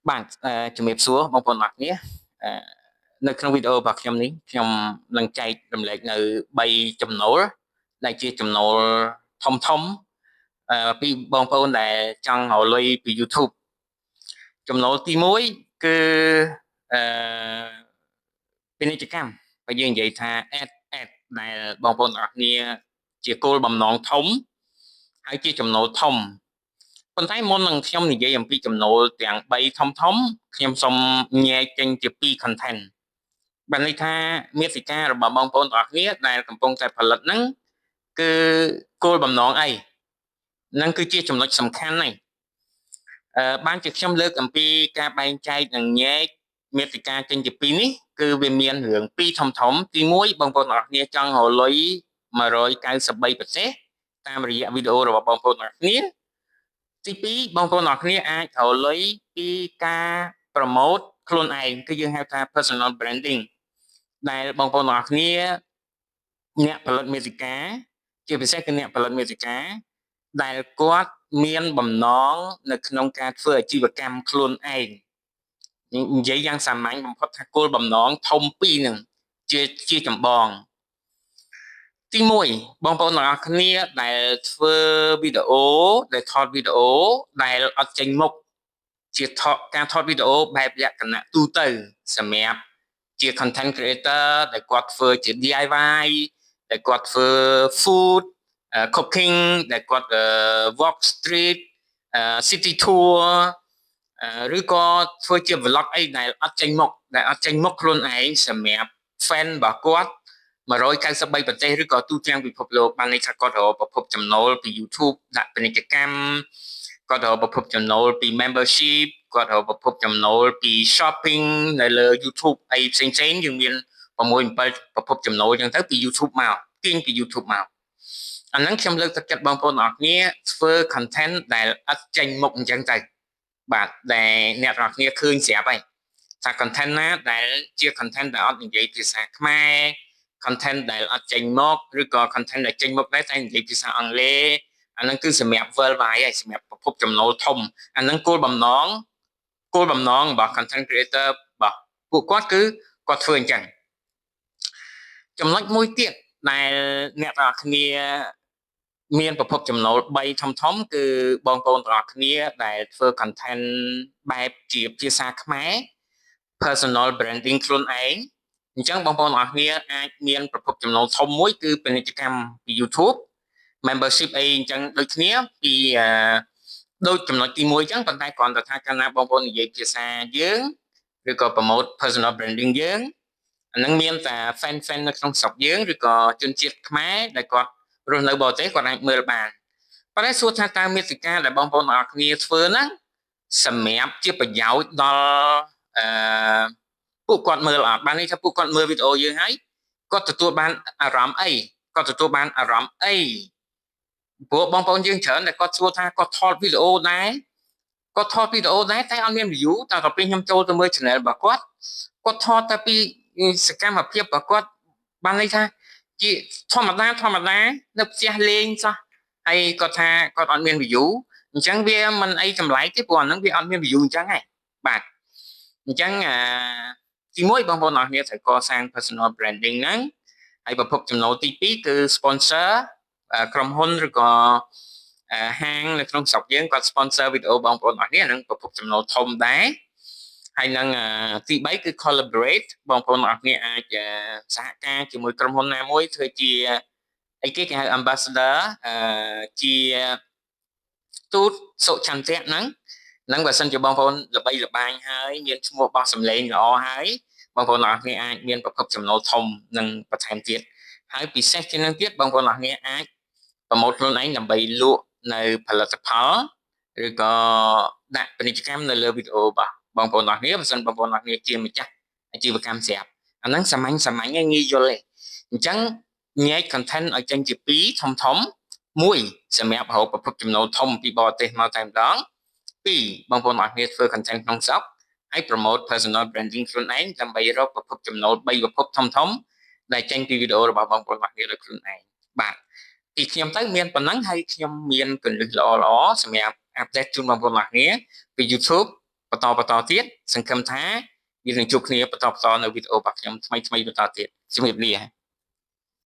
បាទជំរាបសួរបងប្អូនអរគ្នាអឺនៅក្នុងវីដេអូរបស់ខ្ញុំនេះខ្ញុំនឹងចែករំលែកនៅ3ចំណូលដែលជាចំណូលធំធំពីបងប្អូនដែលចង់រកលុយពី YouTube ចំណូលទី1គឺអឺពាណិជ្ជកម្មបើយើងនិយាយថា ad ដែលបងប្អូនអរគ្នាជាគោលបំណងធំហើយជាចំណូលធំប៉ុន្តែមុននឹងខ្ញុំនិយាយអំពីចំណូលទាំង3ធំខ្ញុំសូមញែកចេញជា2 content បានន័យថាមាតិការបស់បងប្អូនទាំងអស់គ្នាដែលកំពុងតែផលិតហ្នឹងគឺគោលបំណងអីហ្នឹងគឺជាចំណុចសំខាន់ហ្នឹងបានជាខ្ញុំលើកអំពីការបែងចែកនិងញែកមាតិកាចេញជា2នេះគឺវាមានរឿង2ធំទី1បងប្អូនទាំងអស់គ្នាចង់រកលុយ193ប្រទេសតាមរយៈវីដេអូរបស់បងប្អូនទាំងអស់គ្នាទី2បងប្អូនអរគ្នាអាចរកលុយពីការប្រម៉ូទខ្លួនឯងគឺយើងហៅថា personal branding ដែលបងប្អូនអរគ្នាអ្នកផលិតមាតិកាជាពិសេសគឺអ្នកផលិតមាតិកាដែលគាត់មានបំណងនៅក្នុងការធ្វើអាជីវកម្មខ្លួនឯងនិយាយយ៉ាងសាមញ្ញបំផុតថាគោលបំណងធំពីរនឹងជាចម្បងទី1បងប្អូនទាំងអស់គ្នាដែលធ្វើវីដេអូដែលថតវីដេអូដែលអត់ចេញមុខជាការថតវីដេអូបែបលក្ខណៈទូទៅសម្រាប់ជា content creator ដែលគាត់ធ្វើជា DIY ដែលគាត់ធ្វើ food cooking ដែលគាត់ walk street city tour ឬក៏ធ្វើជា vlog អីដែលអត់ចេញមុខខ្លួនឯងសម្រាប់ fan របស់គាត់193ប្រទេសឬក៏ទូទាំងពិភពលោកបានន័យថាគាត់រកប្រភពចំណូលពី YouTube ដាក់ពាណិជ្ជកម្មគាត់រកប្រភពចំណូលពី membership គាត់រកប្រភពចំណូលពី shopping នៅលើ YouTube អីផ្សេងយើងមាន6 7ប្រភពចំណូលចឹងទៅពី YouTube មកទាញពី YouTube មកអាហ្នឹងខ្ញុំលើកទឹកចិត្តបងប្អូនអរគ្នាធ្វើ content ដែលអត់ចេញមុខអញ្ចឹងទៅបាទដែលអ្នកទាំងអស់គ្នាឃើញស្រាប់ហើយថា content ណាដែលជា content ដែលអត់និយាយភាសាខ្មែរ content ដែលអត់ចេញមកឬក៏ content ដែលចេញមកដែរតែនិយាយភាសាអង់គ្លេសអាហ្នឹងគឺសម្រាប់ worldwide ហើយសម្រាប់ប្រភពចំណូលធំអាហ្នឹងគោលបំណងរបស់ content creator របស់ពួកគាត់គឺគាត់ធ្វើអញ្ចឹងចំណុចមួយទៀតដែលអ្នកទាំងអស់គ្នាមានប្រភពចំណូល3ធំគឺបងប្អូនទាំងអស់គ្នាដែលធ្វើ content បែបជាភាសាខ្មែរ personal branding ខ្លួនឯងអញ្ចឹងបងប្អូនទាំងអស់គ្នាអាចមានប្រភពចំណូលធំមួយគឺពាណិជ្ជកម្មពី YouTube membership អីអញ្ចឹងដូចគ្នាពីដូចចំណុចទី1អញ្ចឹងប៉ុន្តែគ្រាន់តែថាកាលណាបងប្អូននិយាយភាសាយើងឬក៏ promote personal branding យើងអានឹងមានតែ fan នៅក្នុងស្រុកយើងឬក៏ជនជាតិខ្មែរដែលគាត់រស់នៅបរទេសគាត់អាចមើលបានប៉ុន្តែសួរថាតើមាតិកាដែលបងប្អូនទាំងអស់គ្នាធ្វើហ្នឹងសម្រាប់ជាប្រយោជន៍ដល់ពួកគាត់មើលអត់បានន័យថាពួកគាត់មើលវីដេអូយើងហើយគាត់ទទួលបានអារម្មណ៍អីព្រោះបងប្អូនយើងច្រើនតែគាត់សួរថាគាត់ថតវីដេអូដែរតែអត់មាន view តែដល់ពេលខ្ញុំចូលទៅមើល channel របស់គាត់ថតតែពីសកម្មភាពរបស់គាត់បានន័យថាជាធម្មតានៅផ្ទះលេងសោះហើយគាត់ថាគាត់អត់មាន view អញ្ចឹងវាមិនអីចម្លែកទេព្រោះអាហ្នឹងវាអត់មាន view អញ្ចឹងហ៎បាទអញ្ចឹងទី1បងប្អូនអរគ្នាត្រូវកសាង personal branding ហ្នឹងហើយប្រភពចំណូលទី2គឺ sponsor ក្រុមហ៊ុនឬក៏ហាងនៅក្នុងស្រុកយើងគាត់ sponsor វីដេអូបងប្អូនអរគ្នាហ្នឹងប្រភពចំណូលធំដែរហើយនឹងទី3គឺ collaborate បងប្អូនអរគ្នាអាចសហការជាមួយក្រុមហ៊ុនណាមួយធ្វើជាអីគេហៅ ambassador ជាទូតសុចន្ទៈហ្នឹងបើសិនជាបងប្អូនល្បីល្បាញហើយមានឈ្មោះបោះសម្លេងល្អហើយបងប្អូនអរគ្នាអាចមានប្រភពចំណូលធំនិងបន្ថែមទៀតហើយពិសេសជាងនឹងទៀតបងប្អូនអរគ្នាអាចប្រម៉ូទខ្លួនឯងដើម្បីលក់នៅផលិតផលឬក៏ដាក់ពាណិជ្ជកម្មនៅលើវីដេអូរបស់បងប្អូនអរគ្នាបើសិនបងប្អូនអរគ្នាជាម្ចាស់អាជីវកម្មស្រាប់អាហ្នឹងសាមញ្ញងាយយល់ទេអញ្ចឹងញែក content ឲ្យចេញជា2ធំមួយសម្រាប់រកប្រភពចំណូលធំពីបរទេសមកតែម្ដង2បងប្អូនអរគ្នាធ្វើ content ក្នុងស្រុកហើយ promote personal branding ខ្លួនឯងដើម្បីរកប្រភពចំណូល3ប្រភពធំដែលចេញពីវីដេអូរបស់បងប្អូនអរគ្នាដោយខ្លួនឯងបាទពីខ្ញុំទៅមានប៉ុណ្ណឹងហើយខ្ញុំមានគន្លឹះល្អសម្រាប់ update ជូនបងប្អូនអរគ្នាពី YouTube បន្តទៀតសង្ឃឹមថាយើងនឹងជួបគ្នាបន្តនៅវីដេអូរបស់ខ្ញុំថ្មីៗបន្តទៀតជំរាបលា